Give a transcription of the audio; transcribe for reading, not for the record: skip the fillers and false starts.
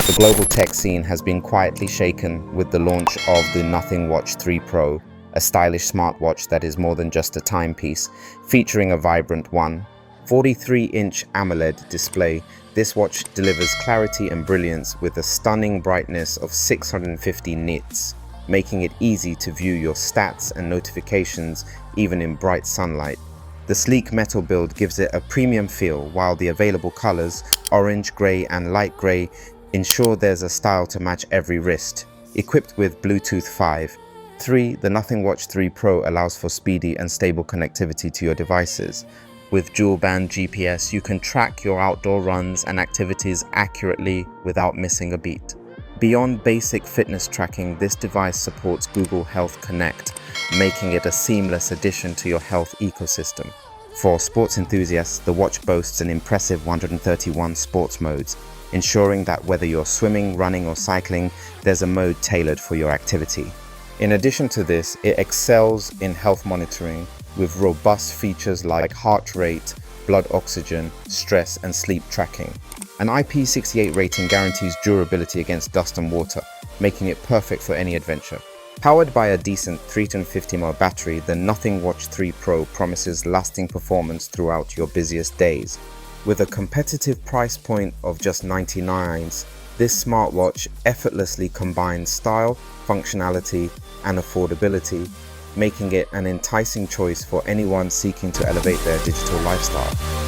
The global tech scene has been quietly shaken with the launch of the Nothing Watch 3 Pro, a stylish smartwatch that is more than just a timepiece, featuring a vibrant 143-inch AMOLED display. This watch delivers clarity and brilliance with a stunning brightness of 650 nits, making it easy to view your stats and notifications even in bright sunlight. The sleek metal build gives it a premium feel, while the available colors, orange, grey and light grey, ensure there's a style to match every wrist. Equipped with Bluetooth 5.3, the Nothing Watch 3 Pro allows for speedy and stable connectivity to your devices. With dual-band GPS, you can track your outdoor runs and activities accurately without missing a beat. Beyond basic fitness tracking, this device supports Google Health Connect, making it a seamless addition to your health ecosystem. For sports enthusiasts, the watch boasts an impressive 131 sports modes, ensuring that whether you're swimming, running or cycling, there's a mode tailored for your activity. In addition to this, it excels in health monitoring with robust features like heart rate, blood oxygen, stress and sleep tracking. An IP68 rating guarantees durability against dust and water, making it perfect for any adventure. Powered by a decent 350 mAh battery, the Nothing Watch 3 Pro promises lasting performance throughout your busiest days. With a competitive price point of just $99, this smartwatch effortlessly combines style, functionality, and affordability, making it an enticing choice for anyone seeking to elevate their digital lifestyle.